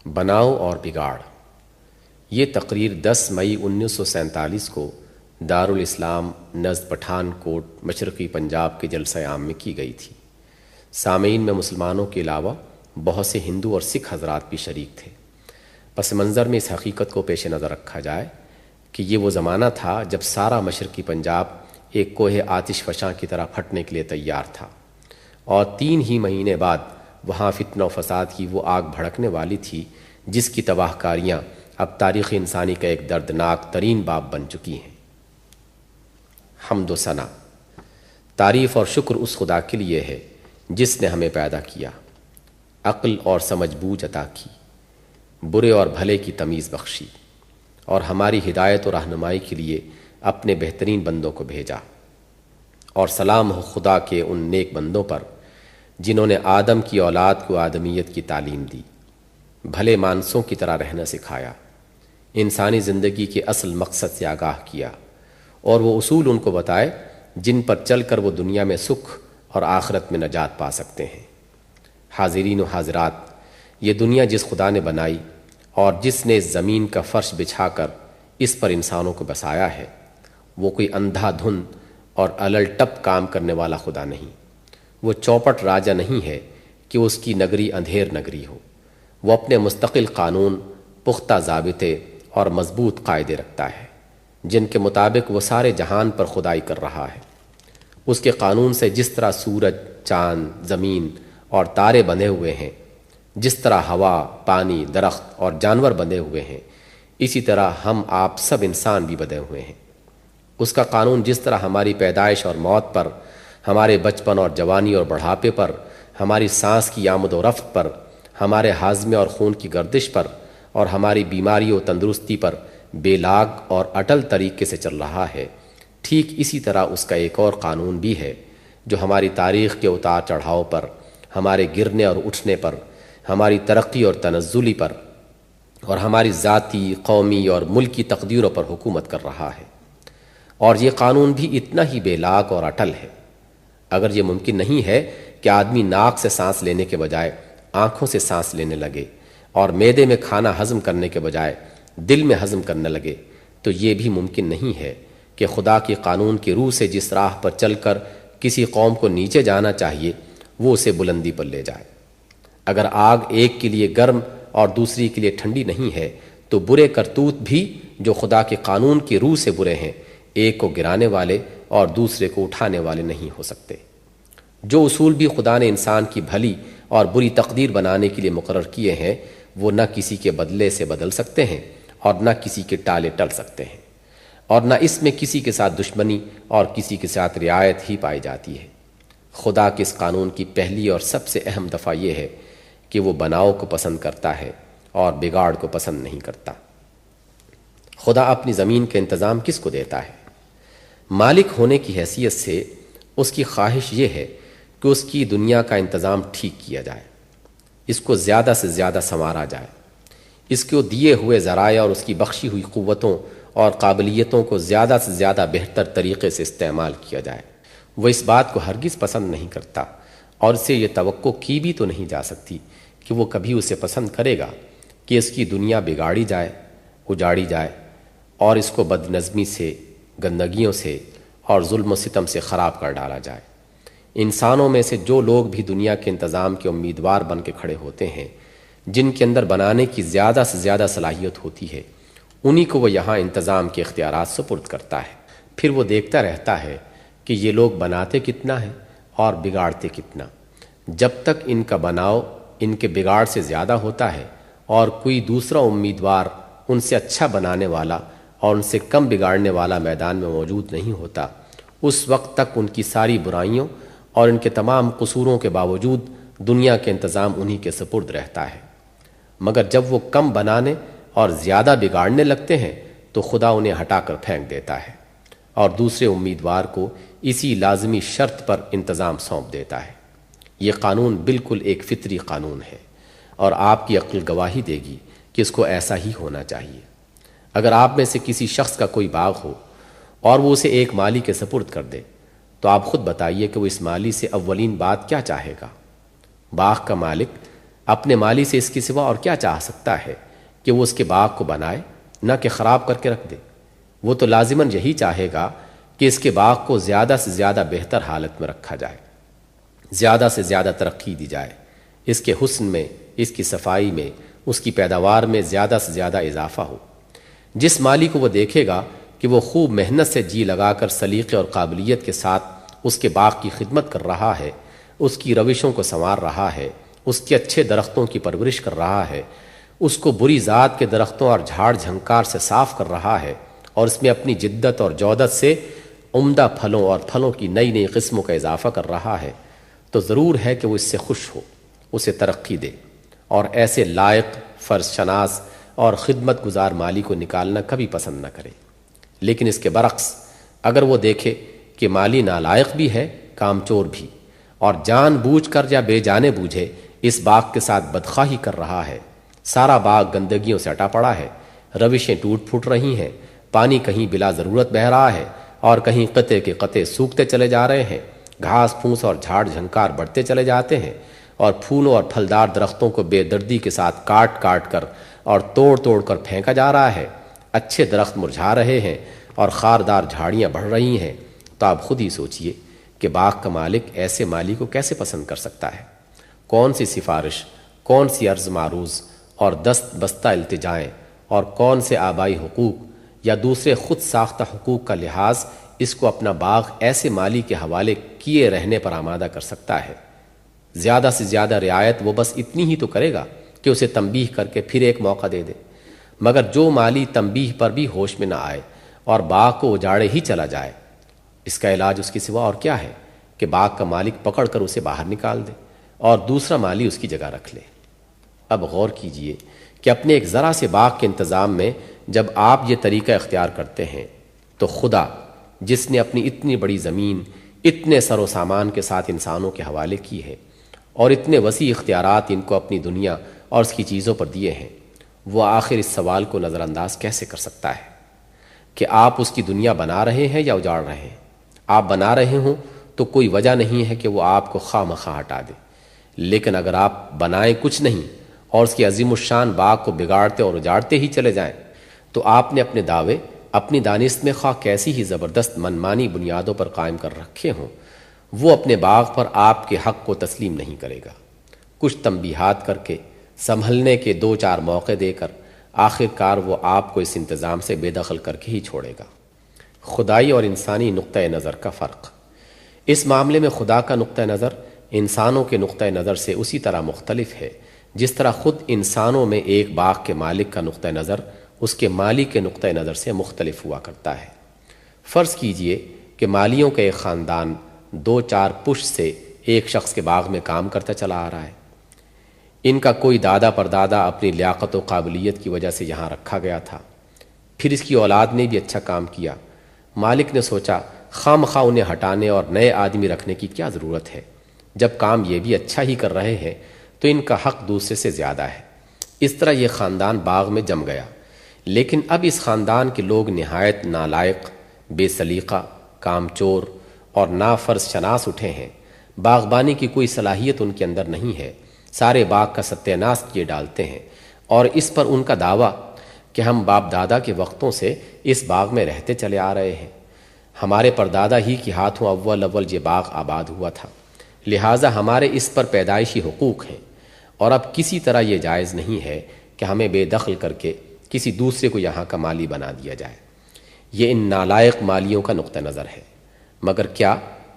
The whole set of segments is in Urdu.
بناؤ اور بگاڑ۔ یہ تقریر 10 مئی 1947 کو دارالاسلام نزد پٹھان کوٹ مشرقی پنجاب کے جلسہ عام میں کی گئی تھی۔ سامعین میں مسلمانوں کے علاوہ بہت سے ہندو اور سکھ حضرات بھی شریک تھے۔ پس منظر میں اس حقیقت کو پیش نظر رکھا جائے کہ یہ وہ زمانہ تھا جب سارا مشرقی پنجاب ایک کوہ آتش فشاں کی طرح پھٹنے کے لیے تیار تھا، اور 3 ہی مہینے بعد وہاں فتنہ و فساد کی وہ آگ بھڑکنے والی تھی جس کی تباہ کاریاں اب تاریخ انسانی کا ایک دردناک ترین باب بن چکی ہیں۔ حمد و ثنا، تعریف اور شکر اس خدا کے لیے ہے جس نے ہمیں پیدا کیا، عقل اور سمجھ بوجھ عطا کی، برے اور بھلے کی تمیز بخشی، اور ہماری ہدایت و رہنمائی کے لیے اپنے بہترین بندوں کو بھیجا۔ اور سلام ہو خدا کے ان نیک بندوں پر جنہوں نے آدم کی اولاد کو آدمیت کی تعلیم دی، بھلے مانسوں کی طرح رہنا سکھایا، انسانی زندگی کے اصل مقصد سے آگاہ کیا، اور وہ اصول ان کو بتائے جن پر چل کر وہ دنیا میں سکھ اور آخرت میں نجات پا سکتے ہیں۔ حاضرین و حاضرات، یہ دنیا جس خدا نے بنائی اور جس نے اس زمین کا فرش بچھا کر اس پر انسانوں کو بسایا ہے، وہ کوئی اندھا دھند اور الل ٹپ کام کرنے والا خدا نہیں۔ وہ چوپٹ راجہ نہیں ہے کہ اس کی نگری اندھیر نگری ہو۔ وہ اپنے مستقل قانون، پختہ ضابطے اور مضبوط قاعدے رکھتا ہے جن کے مطابق وہ سارے جہان پر خدائی کر رہا ہے۔ اس کے قانون سے جس طرح سورج، چاند، زمین اور تارے بندھے ہوئے ہیں، جس طرح ہوا، پانی، درخت اور جانور بندھے ہوئے ہیں، اسی طرح ہم آپ سب انسان بھی بندھے ہوئے ہیں۔ اس کا قانون جس طرح ہماری پیدائش اور موت پر، ہمارے بچپن اور جوانی اور بڑھاپے پر، ہماری سانس کی آمد و رفت پر، ہمارے ہاضمے اور خون کی گردش پر، اور ہماری بیماری و تندرستی پر بے لاگ اور اٹل طریقے سے چل رہا ہے، ٹھیک اسی طرح اس کا ایک اور قانون بھی ہے جو ہماری تاریخ کے اتار چڑھاؤ پر، ہمارے گرنے اور اٹھنے پر، ہماری ترقی اور تنزلی پر، اور ہماری ذاتی، قومی اور ملکی تقدیروں پر حکومت کر رہا ہے۔ اور یہ قانون بھی اتنا ہی بے لاگ اور اٹل ہے۔ اگر یہ ممکن نہیں ہے کہ آدمی ناک سے سانس لینے کے بجائے آنکھوں سے سانس لینے لگے، اور معدے میں کھانا ہضم کرنے کے بجائے دل میں ہضم کرنے لگے، تو یہ بھی ممکن نہیں ہے کہ خدا کے قانون کی روح سے جس راہ پر چل کر کسی قوم کو نیچے جانا چاہیے وہ اسے بلندی پر لے جائے۔ اگر آگ ایک کے لیے گرم اور دوسری کے لیے ٹھنڈی نہیں ہے، تو برے کرتوت بھی جو خدا کے قانون کی روح سے برے ہیں، ایک کو گرانے والے اور دوسرے کو اٹھانے والے نہیں ہو سکتے۔ جو اصول بھی خدا نے انسان کی بھلی اور بری تقدیر بنانے کے لیے مقرر کیے ہیں، وہ نہ کسی کے بدلے سے بدل سکتے ہیں اور نہ کسی کے ٹالے ٹل سکتے ہیں، اور نہ اس میں کسی کے ساتھ دشمنی اور کسی کے ساتھ رعایت ہی پائی جاتی ہے۔ خدا کے اس قانون کی پہلی اور سب سے اہم دفعہ یہ ہے کہ وہ بناؤ کو پسند کرتا ہے اور بگاڑ کو پسند نہیں کرتا۔ خدا اپنی زمین کا انتظام کس کو دیتا ہے؟ مالک ہونے کی حیثیت سے اس کی خواہش یہ ہے کہ اس کی دنیا کا انتظام ٹھیک کیا جائے، اس کو زیادہ سے زیادہ سنوارا جائے، اس کو دیے ہوئے ذرائع اور اس کی بخشی ہوئی قوتوں اور قابلیتوں کو زیادہ سے زیادہ بہتر طریقے سے استعمال کیا جائے۔ وہ اس بات کو ہرگز پسند نہیں کرتا، اور اسے یہ توقع کی بھی تو نہیں جا سکتی کہ وہ کبھی اسے پسند کرے گا کہ اس کی دنیا بگاڑی جائے، اجاڑی جائے، اور اس کو بد نظمی سے، گندگیوں سے اور ظلم و ستم سے خراب کر ڈالا جائے۔ انسانوں میں سے جو لوگ بھی دنیا کے انتظام کے امیدوار بن کے کھڑے ہوتے ہیں، جن کے اندر بنانے کی زیادہ سے زیادہ صلاحیت ہوتی ہے، انہی کو وہ یہاں انتظام کے اختیارات سپرد کرتا ہے۔ پھر وہ دیکھتا رہتا ہے کہ یہ لوگ بناتے کتنا ہے اور بگاڑتے کتنا۔ جب تک ان کا بناؤ ان کے بگاڑ سے زیادہ ہوتا ہے اور کوئی دوسرا امیدوار ان سے اچھا بنانے والا اور ان سے کم بگاڑنے والا میدان میں موجود نہیں ہوتا، اس وقت تک ان کی ساری برائیوں اور ان کے تمام قصوروں کے باوجود دنیا کے انتظام انہی کے سپرد رہتا ہے۔ مگر جب وہ کم بنانے اور زیادہ بگاڑنے لگتے ہیں تو خدا انہیں ہٹا کر پھینک دیتا ہے اور دوسرے امیدوار کو اسی لازمی شرط پر انتظام سونپ دیتا ہے۔ یہ قانون بالکل ایک فطری قانون ہے، اور آپ کی عقل گواہی دے گی کہ اس کو ایسا ہی ہونا چاہیے۔ اگر آپ میں سے کسی شخص کا کوئی باغ ہو اور وہ اسے ایک مالی کے سپرد کر دے، تو آپ خود بتائیے کہ وہ اس مالی سے اولین بات کیا چاہے گا؟ باغ کا مالک اپنے مالی سے اس کے سوا اور کیا چاہ سکتا ہے کہ وہ اس کے باغ کو بنائے، نہ کہ خراب کر کے رکھ دے۔ وہ تو لازماً یہی چاہے گا کہ اس کے باغ کو زیادہ سے زیادہ بہتر حالت میں رکھا جائے، زیادہ سے زیادہ ترقی دی جائے، اس کے حسن میں، اس کی صفائی میں، اس کی پیداوار میں زیادہ سے زیادہ اضافہ ہو۔ جس مالی کو وہ دیکھے گا کہ وہ خوب محنت سے جی لگا کر سلیقے اور قابلیت کے ساتھ اس کے باغ کی خدمت کر رہا ہے، اس کی روشوں کو سنوار رہا ہے، اس کے اچھے درختوں کی پرورش کر رہا ہے، اس کو بری ذات کے درختوں اور جھاڑ جھنکار سے صاف کر رہا ہے، اور اس میں اپنی جدت اور جودت سے عمدہ پھلوں اور پھلوں کی نئی نئی قسموں کا اضافہ کر رہا ہے، تو ضرور ہے کہ وہ اس سے خوش ہو، اسے ترقی دے، اور ایسے لائق، فرض شناس اور خدمت گزار مالی کو نکالنا کبھی پسند نہ کرے۔ لیکن اس کے برعکس اگر وہ دیکھے کہ مالی نالائق بھی ہے، کام چور بھی، اور جان بوجھ کر یا بے جانے بوجھے اس باغ کے ساتھ بدخواہی کر رہا ہے، سارا باغ گندگیوں سے اٹا پڑا ہے، روشیں ٹوٹ پھوٹ رہی ہیں، پانی کہیں بلا ضرورت بہہ رہا ہے اور کہیں قطعے کے قطعے سوکھتے چلے جا رہے ہیں، گھاس پھوس اور جھاڑ جھنکار بڑھتے چلے جاتے ہیں، اور پھولوں اور پھلدار درختوں کو بے دردی کے ساتھ کاٹ کاٹ کر اور توڑ توڑ کر پھینکا جا رہا ہے، اچھے درخت مرجھا رہے ہیں اور خاردار جھاڑیاں بڑھ رہی ہیں، تو آپ خود ہی سوچئے کہ باغ کا مالک ایسے مالی کو کیسے پسند کر سکتا ہے؟ کون سی سفارش، کون سی عرض معروض اور دست بستہ التجائیں اور کون سے آبائی حقوق یا دوسرے خود ساختہ حقوق کا لحاظ اس کو اپنا باغ ایسے مالی کے حوالے کیے رہنے پر آمادہ کر سکتا ہے؟ زیادہ سے زیادہ رعایت وہ بس اتنی ہی تو کرے گا کہ اسے تنبیہ کر کے پھر ایک موقع دے دے، مگر جو مالی تنبیہ پر بھی ہوش میں نہ آئے اور باغ کو اجاڑے ہی چلا جائے، اس کا علاج اس کے سوا اور کیا ہے کہ باغ کا مالک پکڑ کر اسے باہر نکال دے اور دوسرا مالی اس کی جگہ رکھ لے۔ اب غور کیجئے کہ اپنے ایک ذرا سے باغ کے انتظام میں جب آپ یہ طریقہ اختیار کرتے ہیں تو خدا جس نے اپنی اتنی بڑی زمین اتنے سر و سامان کے ساتھ انسانوں کے حوالے کی ہے اور اتنے وسیع اختیارات ان کو اپنی دنیا اور اس کی چیزوں پر دیے ہیں، وہ آخر اس سوال کو نظر انداز کیسے کر سکتا ہے کہ آپ اس کی دنیا بنا رہے ہیں یا اجاڑ رہے ہیں؟ آپ بنا رہے ہوں تو کوئی وجہ نہیں ہے کہ وہ آپ کو خواہ مخواہ ہٹا دے، لیکن اگر آپ بنائیں کچھ نہیں اور اس کی عظیم الشان باغ کو بگاڑتے اور اجاڑتے ہی چلے جائیں، تو آپ نے اپنے دعوے اپنی دانست میں خواہ کیسی ہی زبردست منمانی بنیادوں پر قائم کر رکھے ہوں، وہ اپنے باغ پر آپ کے حق کو تسلیم نہیں کرے گا۔ کچھ تنبیہات کر کے، سنبھلنے کے دو چار موقع دے کر، آخر کار وہ آپ کو اس انتظام سے بے دخل کر کے ہی چھوڑے گا۔ خدائی اور انسانی نقطہ نظر کا فرق۔ اس معاملے میں خدا کا نقطہ نظر انسانوں کے نقطہ نظر سے اسی طرح مختلف ہے جس طرح خود انسانوں میں ایک باغ کے مالک کا نقطہ نظر اس کے مالی کے نقطہ نظر سے مختلف ہوا کرتا ہے۔ فرض کیجئے کہ مالیوں کا ایک خاندان دو چار پشت سے ایک شخص کے باغ میں کام کرتا چلا آ رہا ہے۔ ان کا کوئی دادا پردادا اپنی لیاقت و قابلیت کی وجہ سے یہاں رکھا گیا تھا، پھر اس کی اولاد نے بھی اچھا کام کیا۔ مالک نے سوچا خواہ مخواہ انہیں ہٹانے اور نئے آدمی رکھنے کی کیا ضرورت ہے، جب کام یہ بھی اچھا ہی کر رہے ہیں تو ان کا حق دوسرے سے زیادہ ہے۔ اس طرح یہ خاندان باغ میں جم گیا، لیکن اب اس خاندان کے لوگ نہایت نالائق، بے سلیقہ، کام چور اور نافرض شناس اٹھے ہیں۔ باغبانی کی کوئی صلاحیت ان کے اندر نہیں ہے، سارے باغ کا ستیہ ناش کیے ڈالتے ہیں، اور اس پر ان کا دعویٰ کہ ہم باپ دادا کے وقتوں سے اس باغ میں رہتے چلے آ رہے ہیں، ہمارے پردادا ہی کے ہاتھوں اول یہ باغ آباد ہوا تھا، لہٰذا ہمارے اس پر پیدائشی حقوق ہیں، اور اب کسی طرح یہ جائز نہیں ہے کہ ہمیں بے دخل کر کے کسی دوسرے کو یہاں کا مالی بنا دیا جائے۔ یہ ان نالائق مالیوں کا نقطہ نظر ہے، مگر کیا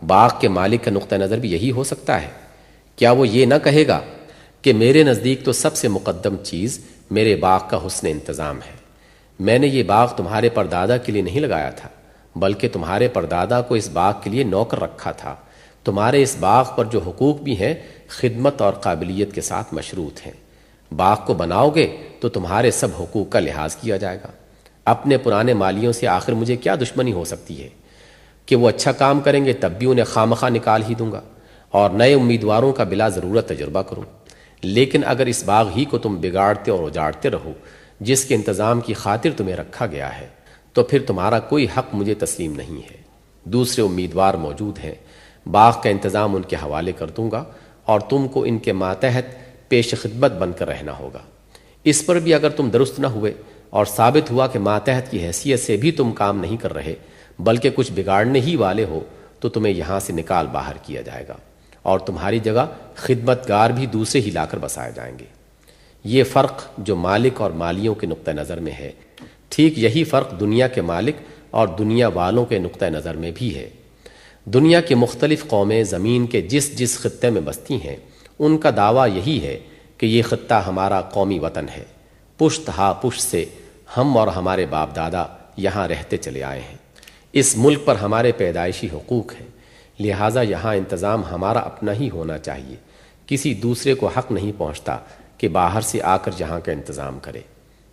باغ کے مالک کا نقطہ نظر بھی یہی ہو سکتا ہے؟ کیا وہ یہ نہ کہے گا کہ میرے نزدیک تو سب سے مقدم چیز میرے باغ کا حسن انتظام ہے، میں نے یہ باغ تمہارے پردادا کے لیے نہیں لگایا تھا، بلکہ تمہارے پردادا کو اس باغ کے لیے نوکر رکھا تھا، تمہارے اس باغ پر جو حقوق بھی ہیں خدمت اور قابلیت کے ساتھ مشروط ہیں، باغ کو بناؤ گے تو تمہارے سب حقوق کا لحاظ کیا جائے گا۔ اپنے پرانے مالیوں سے آخر مجھے کیا دشمنی ہو سکتی ہے کہ وہ اچھا کام کریں گے تب بھی انہیں خواہ نکال ہی دوں گا اور نئے امیدواروں کا بلا ضرورت تجربہ کروں۔ لیکن اگر اس باغ ہی کو تم بگاڑتے اور اجاڑتے رہو جس کے انتظام کی خاطر تمہیں رکھا گیا ہے، تو پھر تمہارا کوئی حق مجھے تسلیم نہیں ہے۔ دوسرے امیدوار موجود ہیں، باغ کا انتظام ان کے حوالے کر دوں گا اور تم کو ان کے ماتحت پیش خدمت بن کر رہنا ہوگا۔ اس پر بھی اگر تم درست نہ ہوئے اور ثابت ہوا کہ ماتحت کی حیثیت سے بھی تم کام نہیں کر رہے بلکہ کچھ بگاڑنے ہی والے ہو تو تمہیں یہاں سے نکال باہر کیا جائے گا اور تمہاری جگہ خدمتگار بھی دوسرے ہی لا کر بسائے جائیں گے۔ یہ فرق جو مالک اور مالیوں کے نقطہ نظر میں ہے، ٹھیک یہی فرق دنیا کے مالک اور دنیا والوں کے نقطہ نظر میں بھی ہے۔ دنیا کی مختلف قومیں زمین کے جس خطے میں بستی ہیں ان کا دعویٰ یہی ہے کہ یہ خطہ ہمارا قومی وطن ہے، پشت ہا پشت سے ہم اور ہمارے باپ دادا یہاں رہتے چلے آئے ہیں، اس ملک پر ہمارے پیدائشی حقوق ہیں، لہٰذا یہاں انتظام ہمارا اپنا ہی ہونا چاہیے، کسی دوسرے کو حق نہیں پہنچتا کہ باہر سے آ کر یہاں کا انتظام کرے۔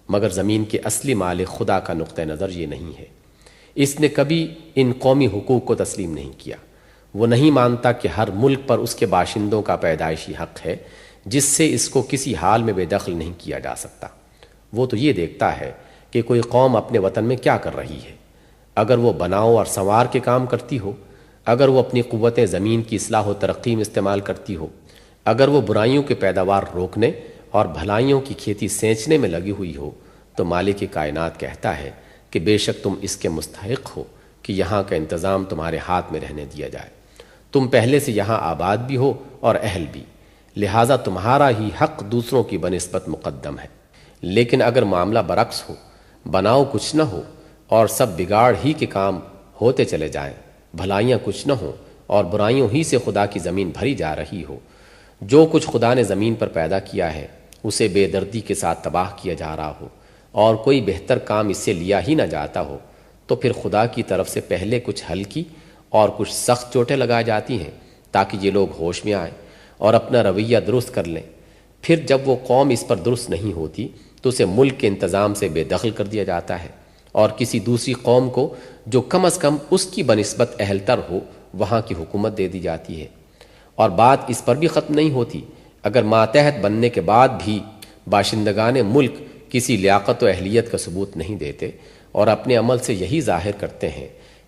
مگر زمین کے اصلی مالک خدا کا نقطہ نظر یہ نہیں ہے، اس نے کبھی ان قومی حقوق کو تسلیم نہیں کیا۔ وہ نہیں مانتا کہ ہر ملک پر اس کے باشندوں کا پیدائشی حق ہے جس سے اس کو کسی حال میں بے دخل نہیں کیا جا سکتا۔ وہ تو یہ دیکھتا ہے کہ کوئی قوم اپنے وطن میں کیا کر رہی ہے، اگر وہ بناؤ اور سنوار کے کام کرتی ہو، اگر وہ اپنی قوتیں زمین کی اصلاح و ترقی میں استعمال کرتی ہو، اگر وہ برائیوں کی پیداوار روکنے اور بھلائیوں کی کھیتی سینچنے میں لگی ہوئی ہو، تو مالک کائنات کہتا ہے کہ بے شک تم اس کے مستحق ہو کہ یہاں کا انتظام تمہارے ہاتھ میں رہنے دیا جائے۔ تم پہلے سے یہاں آباد بھی ہو اور اہل بھی، لہٰذا تمہارا ہی حق دوسروں کی بنسبت مقدم ہے۔ لیکن اگر معاملہ برعکس ہو، بناؤ کچھ نہ ہو اور سب بگاڑ ہی کے کام ہوتے چلے جائیں، بھلائیاں کچھ نہ ہوں اور برائیوں ہی سے خدا کی زمین بھری جا رہی ہو، جو کچھ خدا نے زمین پر پیدا کیا ہے اسے بے دردی کے ساتھ تباہ کیا جا رہا ہو اور کوئی بہتر کام اس سے لیا ہی نہ جاتا ہو، تو پھر خدا کی طرف سے پہلے کچھ ہلکی اور کچھ سخت چوٹیں لگائی جاتی ہیں تاکہ یہ لوگ ہوش میں آئیں اور اپنا رویہ درست کر لیں۔ پھر جب وہ قوم اس پر درست نہیں ہوتی تو اسے ملک کے انتظام سے بے دخل کر دیا جاتا ہے اور کسی دوسری قوم کو جو کم از کم اس کی بنسبت اہل تر ہو وہاں کی حکومت دے دی جاتی ہے۔ اور بات اس پر بھی ختم نہیں ہوتی، اگر ماتحت بننے کے بعد بھی باشندگان ملک کسی لیاقت و اہلیت کا ثبوت نہیں دیتے اور اپنے عمل سے یہی ظاہر کرتے ہیں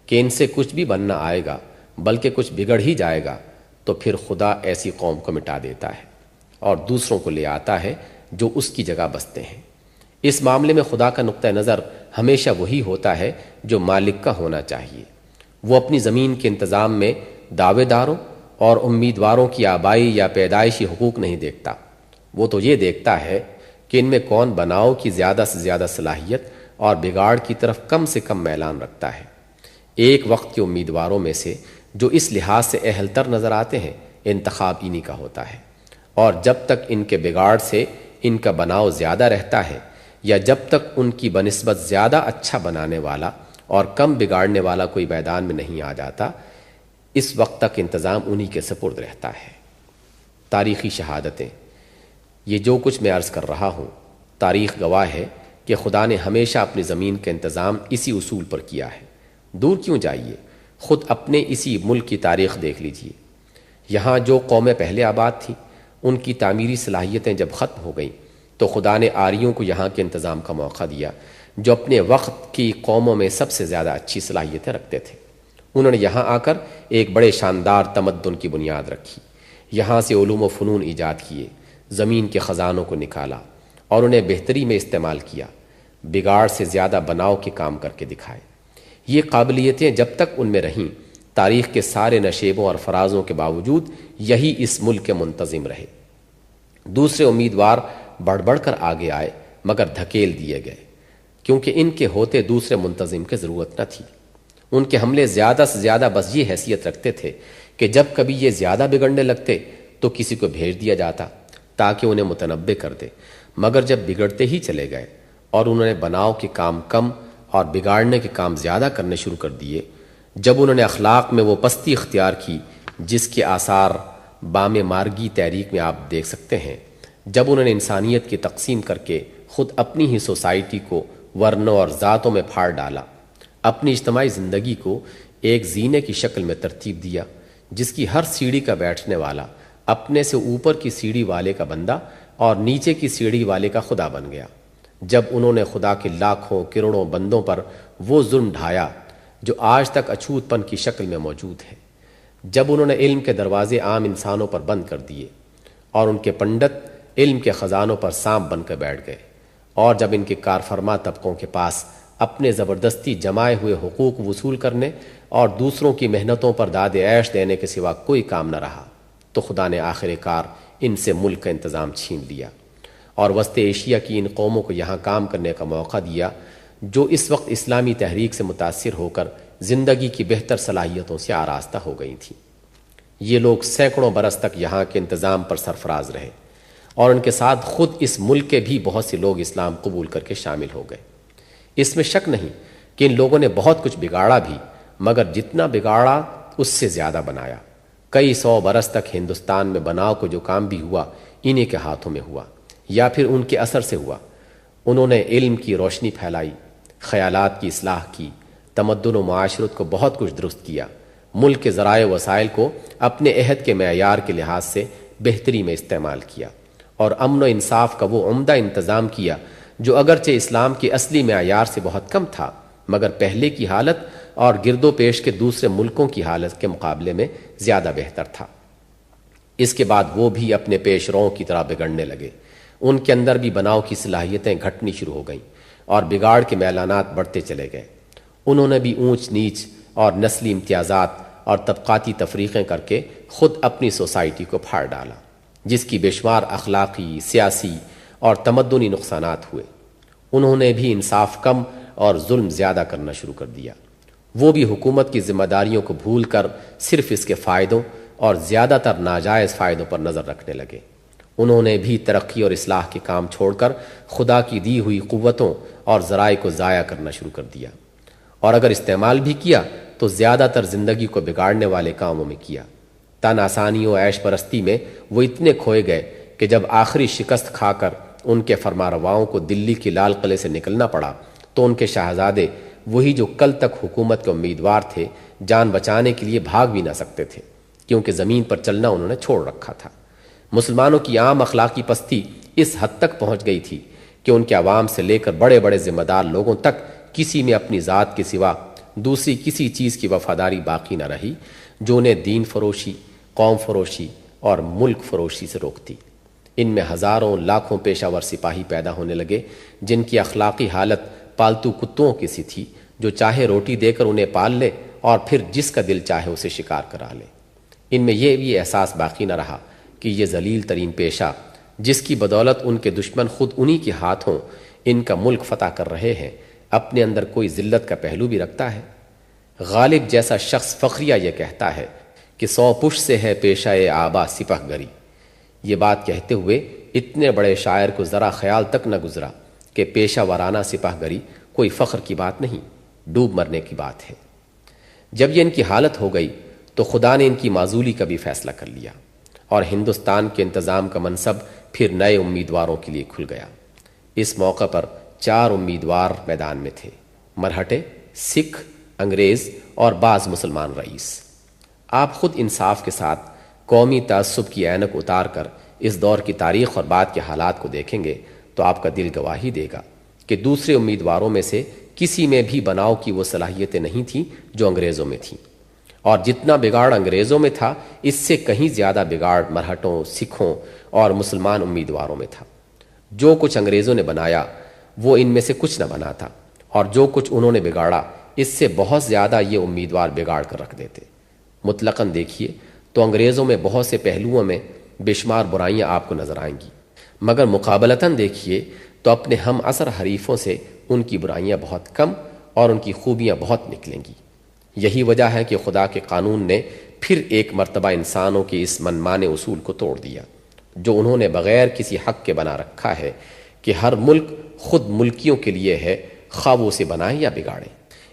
کہ ان سے کچھ بھی بننا آئے گا بلکہ کچھ بگڑ ہی جائے گا، تو پھر خدا ایسی قوم کو مٹا دیتا ہے اور دوسروں کو لے آتا ہے جو اس کی جگہ بستے ہیں۔ اس معاملے میں خدا کا نقطہ نظر ہمیشہ وہی ہوتا ہے جو مالک کا ہونا چاہیے۔ وہ اپنی زمین کے انتظام میں دعوے داروں اور امیدواروں کی آبائی یا پیدائشی حقوق نہیں دیکھتا، وہ تو یہ دیکھتا ہے کہ ان میں کون بناؤ کی زیادہ سے زیادہ صلاحیت اور بگاڑ کی طرف کم سے کم میلان رکھتا ہے۔ ایک وقت کے امیدواروں میں سے جو اس لحاظ سے اہل تر نظر آتے ہیں انتخاب انہی کا ہوتا ہے، اور جب تک ان کے بگاڑ سے ان کا بناؤ زیادہ رہتا ہے یا جب تک ان کی بنسبت زیادہ اچھا بنانے والا اور کم بگاڑنے والا کوئی میدان میں نہیں آ جاتا، اس وقت تک انتظام انہی کے سپرد رہتا ہے۔ تاریخی شہادتیں، یہ جو کچھ میں عرض کر رہا ہوں تاریخ گواہ ہے کہ خدا نے ہمیشہ اپنی زمین کا انتظام اسی اصول پر کیا ہے۔ دور کیوں جائیے، خود اپنے اسی ملک کی تاریخ دیکھ لیجئے۔ یہاں جو قومیں پہلے آباد تھیں ان کی تعمیری صلاحیتیں جب ختم ہو گئیں تو خدا نے آریوں کو یہاں کے انتظام کا موقع دیا جو اپنے وقت کی قوموں میں سب سے زیادہ اچھی صلاحیتیں رکھتے تھے۔ انہوں نے یہاں آ کر ایک بڑے شاندار تمدن کی بنیاد رکھی، یہاں سے علوم و فنون ایجاد کیے، زمین کے خزانوں کو نکالا اور انہیں بہتری میں استعمال کیا، بگاڑ سے زیادہ بناؤ کے کام کر کے دکھائے۔ یہ قابلیتیں جب تک ان میں رہیں، تاریخ کے سارے نشیبوں اور فرازوں کے باوجود یہی اس ملک کے منتظم رہے۔ دوسرے امیدوار بڑھ بڑھ کر آگے آئے مگر دھکیل دیے گئے، کیونکہ ان کے ہوتے دوسرے منتظم کی ضرورت نہ تھی۔ ان کے حملے زیادہ سے زیادہ بس یہ حیثیت رکھتے تھے کہ جب کبھی یہ زیادہ بگڑنے لگتے تو کسی کو بھیج دیا جاتا تاکہ انہیں متنبع کر دے، مگر جب بگڑتے ہی چلے گئے اور انہوں نے بناؤ کے کام کم اور بگاڑنے کے کام زیادہ کرنے شروع کر دیے، جب انہوں نے اخلاق میں وہ پستی اختیار کی جس کے آثار بام مارگی تحریک میں آپ دیکھ سکتے ہیں، جب انہوں نے انسانیت کی تقسیم کر کے خود اپنی ہی سوسائٹی کو ورنوں اور ذاتوں میں پھاڑ ڈالا، اپنی اجتماعی زندگی کو ایک زینے کی شکل میں ترتیب دیا جس کی ہر سیڑھی کا بیٹھنے والا اپنے سے اوپر کی سیڑھی والے کا بندہ اور نیچے کی سیڑھی والے کا خدا بن گیا، جب انہوں نے خدا کے لاکھوں کروڑوں بندوں پر وہ ظلم ڈھایا جو آج تک اچھوت پن کی شکل میں موجود ہے، جب انہوں نے علم کے دروازے عام انسانوں پر بند کر دیے اور ان کے پنڈت علم کے خزانوں پر سانپ بن کر بیٹھ گئے، اور جب ان کے کارفرما طبقوں کے پاس اپنے زبردستی جمائے ہوئے حقوق وصول کرنے اور دوسروں کی محنتوں پر داد عیش دینے کے سوا کوئی کام نہ رہا، تو خدا نے آخر کار ان سے ملک کا انتظام چھین لیا اور وسط ایشیا کی ان قوموں کو یہاں کام کرنے کا موقع دیا جو اس وقت اسلامی تحریک سے متاثر ہو کر زندگی کی بہتر صلاحیتوں سے آراستہ ہو گئی تھیں۔ یہ لوگ سینکڑوں برس تک یہاں کے انتظام پر سرفراز رہے، اور ان کے ساتھ خود اس ملک کے بھی بہت سے لوگ اسلام قبول کر کے شامل ہو گئے۔ اس میں شک نہیں کہ ان لوگوں نے بہت کچھ بگاڑا بھی، مگر جتنا بگاڑا اس سے زیادہ بنایا۔ کئی سو برس تک ہندوستان میں بناؤ کو جو کام بھی ہوا انہی کے ہاتھوں میں ہوا یا پھر ان کے اثر سے ہوا۔ انہوں نے علم کی روشنی پھیلائی، خیالات کی اصلاح کی، تمدن و معاشرت کو بہت کچھ درست کیا، ملک کے ذرائع وسائل کو اپنے عہد کے معیار کے لحاظ سے بہتری میں استعمال کیا، اور امن و انصاف کا وہ عمدہ انتظام کیا جو اگرچہ اسلام کے اصلی معیار سے بہت کم تھا، مگر پہلے کی حالت اور گرد و پیش کے دوسرے ملکوں کی حالت کے مقابلے میں زیادہ بہتر تھا۔ اس کے بعد وہ بھی اپنے پیش روؤں کی طرح بگڑنے لگے، ان کے اندر بھی بناؤ کی صلاحیتیں گھٹنی شروع ہو گئیں اور بگاڑ کے میلانات بڑھتے چلے گئے۔ انہوں نے بھی اونچ نیچ اور نسلی امتیازات اور طبقاتی تفریقیں کر کے خود اپنی سوسائٹی کو پھاڑ ڈالا، جس کی بے شمار اخلاقی، سیاسی اور تمدنی نقصانات ہوئے۔ انہوں نے بھی انصاف کم اور ظلم زیادہ کرنا شروع کر دیا۔ وہ بھی حکومت کی ذمہ داریوں کو بھول کر صرف اس کے فائدوں اور زیادہ تر ناجائز فائدوں پر نظر رکھنے لگے۔ انہوں نے بھی ترقی اور اصلاح کے کام چھوڑ کر خدا کی دی ہوئی قوتوں اور ذرائع کو ضائع کرنا شروع کر دیا، اور اگر استعمال بھی کیا تو زیادہ تر زندگی کو بگاڑنے والے کاموں میں کیا۔ تن آسانی و عیش پرستی میں وہ اتنے کھوئے گئے کہ جب آخری شکست کھا کر ان کے فرمانرواؤں کو دلی کے لال قلعے سے نکلنا پڑا تو ان کے شہزادے، وہی جو کل تک حکومت کے امیدوار تھے، جان بچانے کے لیے بھاگ بھی نہ سکتے تھے، کیونکہ زمین پر چلنا انہوں نے چھوڑ رکھا تھا۔ مسلمانوں کی عام اخلاقی پستی اس حد تک پہنچ گئی تھی کہ ان کے عوام سے لے کر بڑے بڑے ذمہ دار لوگوں تک کسی میں اپنی ذات کے سوا دوسری کسی چیز کی وفاداری باقی نہ رہی جو انہیں دین فروشی، قوم فروشی اور ملک فروشی سے روکتی۔ ان میں ہزاروں لاکھوں پیشہ ور سپاہی پیدا ہونے لگے جن کی اخلاقی حالت پالتو کتوں کی سی تھی، جو چاہے روٹی دے کر انہیں پال لے اور پھر جس کا دل چاہے اسے شکار کرا لے۔ ان میں یہ بھی احساس باقی نہ رہا کہ یہ ذلیل ترین پیشہ، جس کی بدولت ان کے دشمن خود انہی کے ہاتھوں ان کا ملک فتح کر رہے ہیں، اپنے اندر کوئی ذلت کا پہلو بھی رکھتا ہے۔ غالب جیسا شخص فخریہ یہ کہتا ہے کہ 100 پش سے ہے پیشہ آبا سپہ گری۔ یہ بات کہتے ہوئے اتنے بڑے شاعر کو ذرا خیال تک نہ گزرا کہ پیشہ ورانہ سپہ گری کوئی فخر کی بات نہیں، ڈوب مرنے کی بات ہے۔ جب یہ ان کی حالت ہو گئی تو خدا نے ان کی معزولی کا بھی فیصلہ کر لیا، اور ہندوستان کے انتظام کا منصب پھر نئے امیدواروں کے لیے کھل گیا۔ اس موقع پر 4 امیدوار میدان میں تھے: مرہٹے، سکھ، انگریز اور بعض مسلمان رئیس۔ آپ خود انصاف کے ساتھ قومی تعصب کی عینک اتار کر اس دور کی تاریخ اور بعد کے حالات کو دیکھیں گے تو آپ کا دل گواہی دے گا کہ دوسرے امیدواروں میں سے کسی میں بھی بناؤ کی وہ صلاحیتیں نہیں تھیں جو انگریزوں میں تھیں، اور جتنا بگاڑ انگریزوں میں تھا اس سے کہیں زیادہ بگاڑ مرہٹوں، سکھوں اور مسلمان امیدواروں میں تھا۔ جو کچھ انگریزوں نے بنایا وہ ان میں سے کچھ نہ بنا تھا، اور جو کچھ انہوں نے بگاڑا اس سے بہت زیادہ یہ امیدوار بگاڑ کر رکھ دیتے۔ مطلقاً دیکھیے تو انگریزوں میں بہت سے پہلوؤں میں بے شمار برائیاں آپ کو نظر آئیں گی، مگر مقابلتاً دیکھیے تو اپنے ہم عصر حریفوں سے ان کی برائیاں بہت کم اور ان کی خوبیاں بہت نکلیں گی۔ یہی وجہ ہے کہ خدا کے قانون نے پھر ایک مرتبہ انسانوں کے اس منمانے اصول کو توڑ دیا جو انہوں نے بغیر کسی حق کے بنا رکھا ہے کہ ہر ملک خود ملکیوں کے لیے ہے، خواہ وہ اسے بنائے یا بگاڑے۔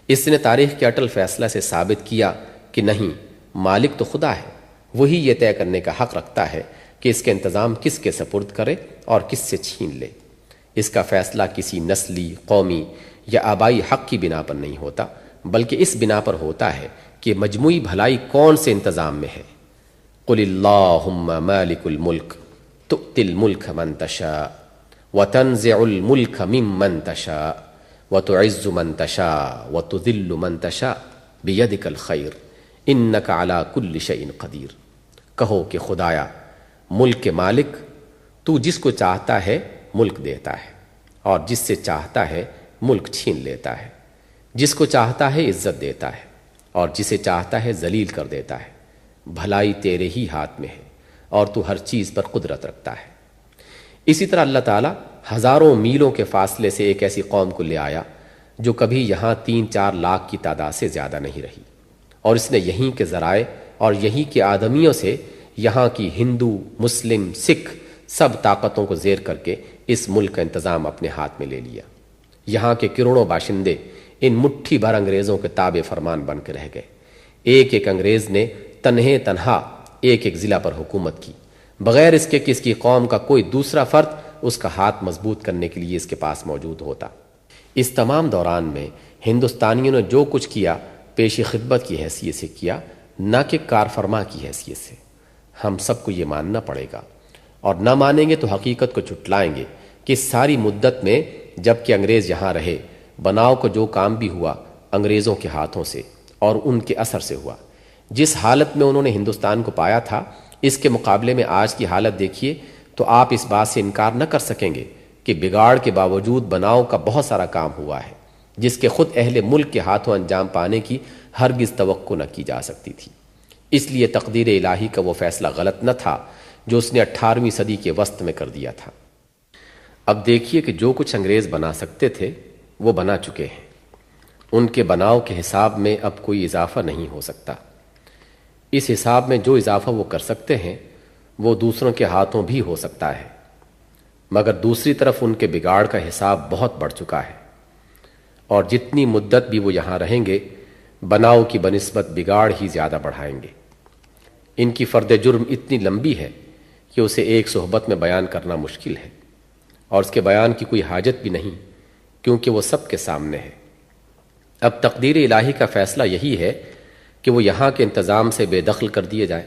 اس نے تاریخ کے اٹل فیصلہ سے ثابت کیا کہ نہیں، مالک تو خدا ہے، وہی یہ طے کرنے کا حق رکھتا ہے کہ اس کے انتظام کس کے سپرد کرے اور کس سے چھین لے۔ اس کا فیصلہ کسی نسلی، قومی یا آبائی حق کی بنا پر نہیں ہوتا، بلکہ اس بنا پر ہوتا ہے کہ مجموعی بھلائی کون سے انتظام میں ہے۔ قل اللہم مالک الملک تؤتی الملک من تشاء وتنزع الملک ممن تشاء وتعز من تشاء وتذل من تشاء بیدک الخیر انک علی کل شیء قدیر۔ کہو کہ خدایا، ملک کے مالک تو جس کو چاہتا ہے ملک دیتا ہے اور جس سے چاہتا ہے ملک چھین لیتا ہے، جس کو چاہتا ہے عزت دیتا ہے اور جسے چاہتا ہے ذلیل کر دیتا ہے۔ بھلائی تیرے ہی ہاتھ میں ہے اور تو ہر چیز پر قدرت رکھتا ہے۔ اسی طرح اللہ تعالیٰ ہزاروں میلوں کے فاصلے سے ایک ایسی قوم کو لے آیا جو کبھی یہاں 3-4 لاکھ کی تعداد سے زیادہ نہیں رہی، اور اس نے یہیں کے ذرائع اور یہیں کے آدمیوں سے یہاں کی ہندو، مسلم، سکھ سب طاقتوں کو زیر کر کے اس ملک کا انتظام اپنے ہاتھ میں لے لیا۔ یہاں کے کروڑوں باشندے ان مٹھی بھر انگریزوں کے تابع فرمان بن کے رہ گئے۔ ایک ایک انگریز نے تنہا ایک ایک ضلع پر حکومت کی، بغیر اس کے کہ اس کی قوم کا کوئی دوسرا فرد اس کا ہاتھ مضبوط کرنے کے لیے اس کے پاس موجود ہوتا۔ اس تمام دوران میں ہندوستانیوں نے جو کچھ کیا پیش خدمت کی حیثیت سے کیا، نہ کہ کار فرما کی حیثیت سے۔ ہم سب کو یہ ماننا پڑے گا، اور نہ مانیں گے تو حقیقت کو جھٹلائیں گے کہ اس ساری مدت میں جب کہ انگریز یہاں رہے، بناؤ کو جو کام بھی ہوا انگریزوں کے ہاتھوں سے اور ان کے اثر سے ہوا۔ جس حالت میں انہوں نے ہندوستان کو پایا تھا، اس کے مقابلے میں آج کی حالت دیکھیے تو آپ اس بات سے انکار نہ کر سکیں گے کہ بگاڑ کے باوجود بناؤ کا بہت سارا کام ہوا ہے، جس کے خود اہل ملک کے ہاتھوں انجام پانے کی ہرگز توقع نہ کی جا سکتی تھی۔ اس لیے تقدیر الہی کا وہ فیصلہ غلط نہ تھا جو اس نے 18ویں صدی کے وسط میں کر دیا تھا۔ اب دیکھیے کہ جو کچھ انگریز بنا سکتے تھے وہ بنا چکے ہیں، ان کے بناؤ کے حساب میں اب کوئی اضافہ نہیں ہو سکتا۔ اس حساب میں جو اضافہ وہ کر سکتے ہیں وہ دوسروں کے ہاتھوں بھی ہو سکتا ہے، مگر دوسری طرف ان کے بگاڑ کا حساب بہت بڑھ چکا ہے، اور جتنی مدت بھی وہ یہاں رہیں گے بناؤ کی بنسبت بگاڑ ہی زیادہ بڑھائیں گے۔ ان کی فرد جرم اتنی لمبی ہے کہ اسے ایک صحبت میں بیان کرنا مشکل ہے، اور اس کے بیان کی کوئی حاجت بھی نہیں کیونکہ وہ سب کے سامنے ہے۔ اب تقدیر الہی کا فیصلہ یہی ہے کہ وہ یہاں کے انتظام سے بے دخل کر دیے جائیں۔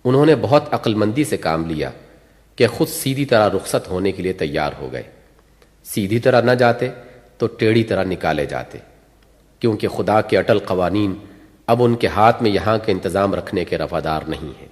انہوں نے بہت عقل مندی سے کام لیا کہ خود سیدھی طرح رخصت ہونے کے لیے تیار ہو گئے۔ سیدھی طرح نہ جاتے تو ٹیڑھی طرح نکالے جاتے، کیونکہ خدا کے اٹل قوانین اب ان کے ہاتھ میں یہاں کے انتظام رکھنے کے روادار نہیں ہیں۔